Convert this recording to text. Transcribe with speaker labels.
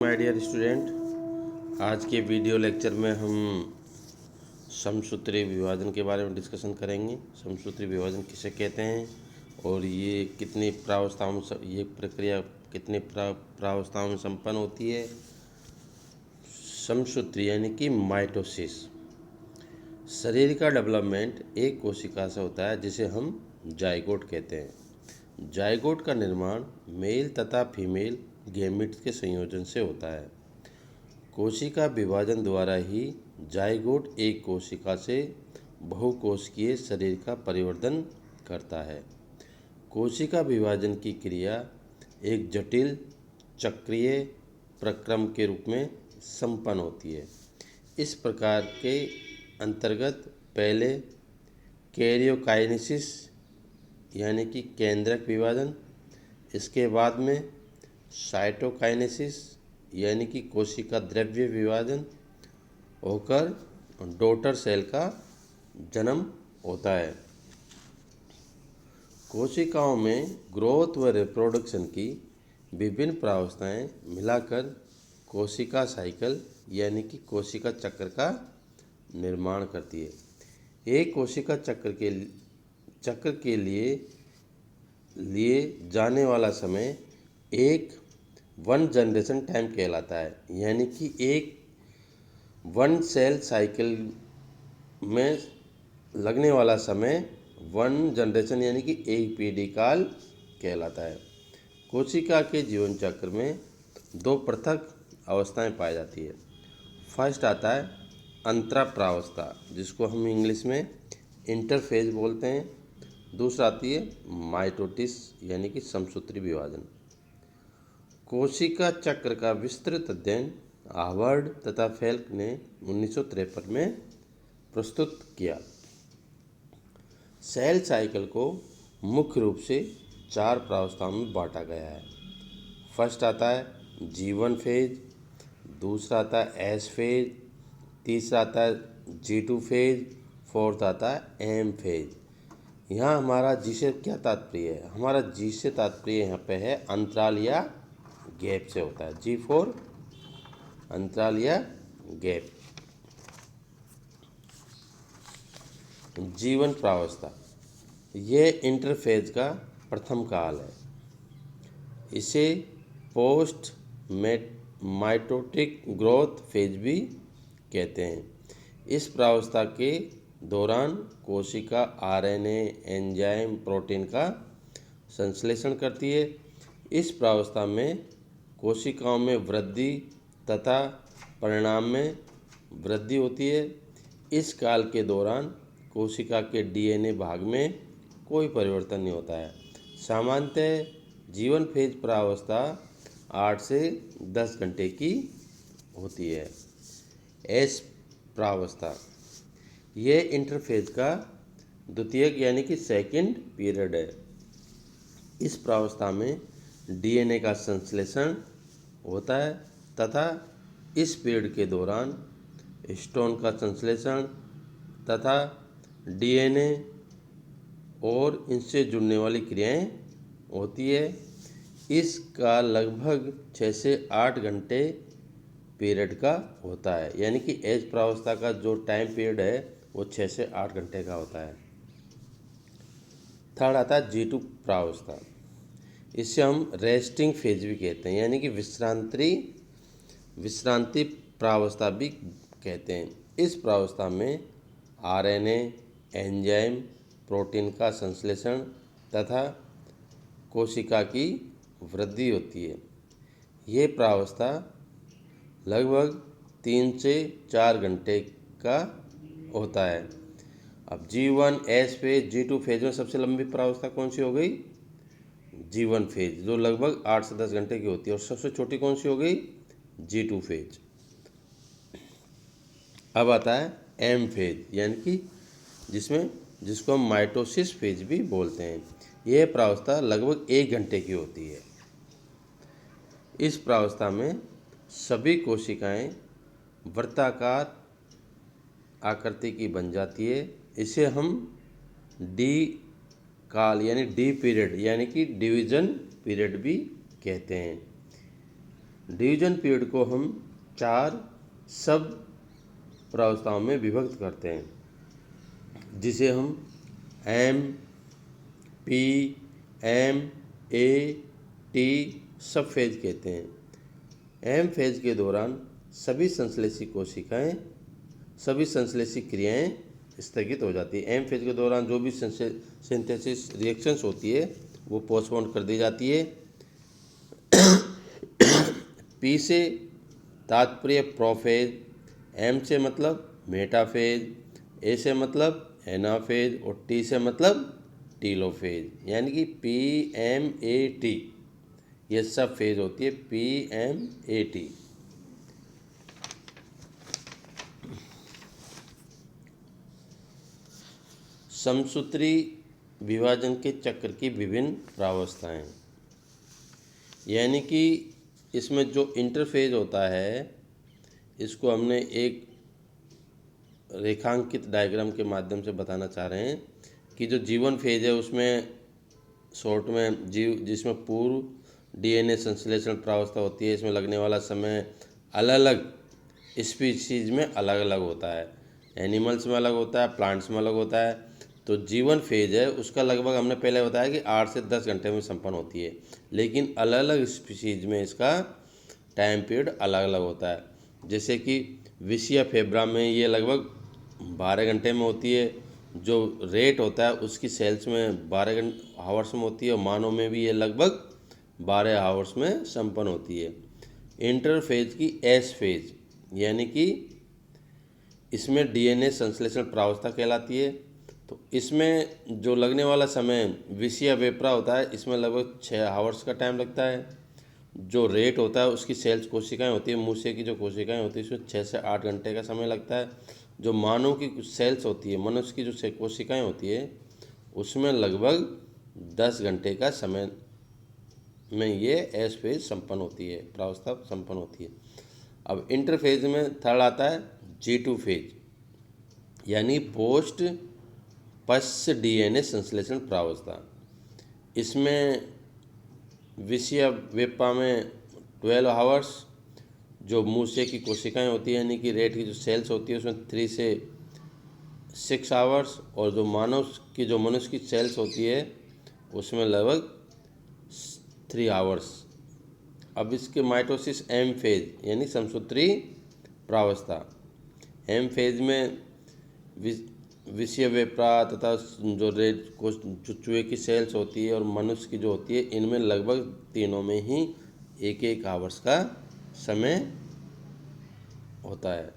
Speaker 1: My dear student. आज के video lecture में हम समसूत्री विभाजन के बारे में डिस्कशन करेंगे। समसूत्री विभाजन किसे कहते हैं और ये कितनी प्रावस्थाओं में ये प्रक्रिया कितनी प्रावस्थाओं में संपन्न होती है। समसूत्री यानी कि माइटोसिस शरीर का डेवलपमेंट एक कोशिका से होता है जिसे हम जाइगोट कहते हैं। जाइगोट का निर्माण मेल तथा फीमेल गैमीट्स के संयोजन से होता है। कोशिका विभाजन द्वारा ही जाइगोट एक कोशिका से बहुकोशिकीय शरीर का परिवर्तन करता है। कोशिका विभाजन की क्रिया एक जटिल चक्रीय प्रक्रम के रूप में संपन्न होती है। इस प्रकार के अंतर्गत पहले कैरियोकाइनेसिस यानी कि केंद्रक विभाजन, इसके बाद में साइटोकाइनेसिस यानी कि कोशिका द्रव्य विभाजन होकर डॉटर सेल का जन्म होता है। कोशिकाओं में ग्रोथ व रिप्रोडक्शन की विभिन्न प्रावस्थाएं मिलाकर कोशिका साइकिल यानी कि कोशिका चक्र का निर्माण करती है। एक कोशिका चक्र के लिए जाने वाला समय एक वन जनरेशन टाइम कहलाता है, यानी कि एक वन सेल साइकिल में लगने वाला समय वन जनरेशन यानी कि एक पीढ़ी काल कहलाता है। कोशिका के जीवन चक्र में दो पृथक अवस्थाएं पाई जाती है। फर्स्ट आता है अंतराप्रावस्था, जिसको हम इंग्लिश में इंटरफेज बोलते हैं। दूसरा आती है माइटोसिस यानी कि समसूत्री विभाजन। कोशिका चक्र का विस्तृत अध्ययन हार्वर्ड तथा फेल्क ने 1953 में प्रस्तुत किया। सेल साइकिल को मुख्य रूप से चार प्रावस्थाओं में बांटा गया है। फर्स्ट आता है G1 फेज, दूसरा आता है S फेज, तीसरा आता है G2 फेज, फोर्थ आता है M फेज। यहाँ हमारा जी से क्या तात्पर्य है? हमारा जी से तात्पर्य यहाँ पे है अंतराल या गैप से होता है। G4 अंतराल या गैप। जीवन प्रावस्था ये इंटरफेज का प्रथम काल है। इसे पोस्ट माइटोटिक ग्रोथ फेज भी कहते हैं। इस प्रावस्था के दौरान कोशिका आरएनए, एंजाइम, प्रोटीन का संश्लेषण करती है। इस प्रावस्था में कोशिकाओं में वृद्धि तथा परिणाम में वृद्धि होती है। इस काल के दौरान कोशिका के डीएनए भाग में कोई परिवर्तन नहीं होता है। सामान्यतः जीवन फेज प्रावस्था 8 से 10 घंटे की होती है। एस प्रावस्था ये इंटरफेज का द्वितीयक यानी कि सेकंड पीरियड है। इस प्रावस्था में डीएनए का संश्लेषण होता है तथा इस पीरियड के दौरान हिस्टोन का संश्लेषण तथा डीएनए और इनसे जुड़ने वाली क्रियाएं होती है। इसका लगभग 6 से 8 घंटे पीरियड का होता है, यानी कि एज प्रावस्था का जो टाइम पीरियड है वो 6 से 8 घंटे का होता है। थर्ड आता है G2 प्रावस्था। इसे हम रेस्टिंग फेज भी कहते हैं, यानी कि विश्रांति प्रावस्था भी कहते हैं। इस प्रावस्था में आरएनए, एंजाइम, प्रोटीन का संश्लेषण तथा कोशिका की वृद्धि होती है। ये प्रावस्था लगभग 3 से 4 घंटे का होता है। अब G1 S phase, G2 phase में सबसे लंबी प्रावस्था कौन सी हो गई? G1 फेज, जो लगभग 8 से 10 घंटे की होती है। और सबसे छोटी कौन सी हो गई? G2 phase. अब आता है M फेज, यानी कि जिसको हम माइटोसिस फेज भी बोलते हैं। यह प्रावस्था लगभग 1 घंटे की होती है। इस प्रावस्था में सभी कोशिकाएं वृत्ताकार आकृति की बन जाती है। इसे हम डी काल यानी डी पीरियड यानी कि डिवीजन पीरियड भी कहते हैं। डिवीजन पीरियड को हम 4 सब प्रावस्थाओं में विभक्त करते हैं, जिसे हम M, P, M, A, T सब फेज कहते हैं। एम फेज के दौरान सभी संश्लेषी क्रियाएं स्थगित हो जाती है। एम फेज के दौरान जो भी सिंथेसिस रिएक्शंस होती है वो पोस्टपोन कर दी जाती है। पी से तात्पर्य प्रोफेज, एम से मतलब मेटाफेज, ए से मतलब एनाफेज और टी से मतलब टीलोफेज, यानी कि पी एम ए टी ये सब फेज होती है। P M A T. समसूत्री विभाजन के चक्र की विभिन्न प्रावस्थाएं, यानी कि इसमें जो इंटरफेज होता है इसको हमने एक रेखांकित डायग्राम के माध्यम से बताना चाह रहे हैं कि जो जीवन फेज है उसमें शॉर्ट में जिसमें पूर्व डीएनए संश्लेषण प्रावस्था होती है, इसमें लगने वाला समय अलग अलग स्पीशीज में अलग अलग होता है। एनिमल्स में अलग होता है, प्लांट्स में अलग होता है। तो जीवन फेज है उसका लगभग हमने पहले बताया कि 8 से 10 घंटे में संपन्न होती है, लेकिन अलग अलग स्पीशीज में इसका टाइम पीरियड अलग अलग होता है। जैसे कि विसिया फेब्रा में ये लगभग 12 घंटे में होती है। जो रेट होता है उसकी सेल्स में 12 आवर्स में होती है, और मानव में भी ये लगभग 12 आवर्स में संपन्न होती है। इंटरफेज की एस फेज, यानी कि इसमें डीएनए संश्लेषण प्रावस्था कहलाती है। तो इसमें जो लगने वाला समय विसिया वेपरा होता है, इसमें लगभग 6 आवर्स का टाइम लगता है। जो रेट होता है उसकी सेल्स कोशिकाएं होती है, मूसे की जो कोशिकाएं होती है उसमें 6 से 8 घंटे का समय लगता है। जो मानव की सेल्स होती है, मनुष्य की जो कोशिकाएं होती है उसमें लगभग 10 घंटे का समय में ये एस फेज संपन्न होती है, प्रावस्था संपन्न होती है। अब इंटरफेज में थर्ड आता है G2 फेज, यानी पोस्ट पश्च डीएनए संश्लेषण प्रावस्था। इसमें विसिया वेपा में 12 आवर्स, जो मूसे की कोशिकाएं होती है यानी कि रेट की जो सेल्स होती है उसमें 3 से 6 आवर्स, और जो मनुष्य की सेल्स होती है उसमें लगभग 3 आवर्स। अब इसके माइटोसिस एम फेज यानी समसूत्री प्रावस्था। एम फेज में विसिया वेपरा तथा जो चूहे की सेल्स होती है और मनुष्य की जो होती है, इनमें लगभग तीनों में ही 1-1 आवर्स का समय होता है।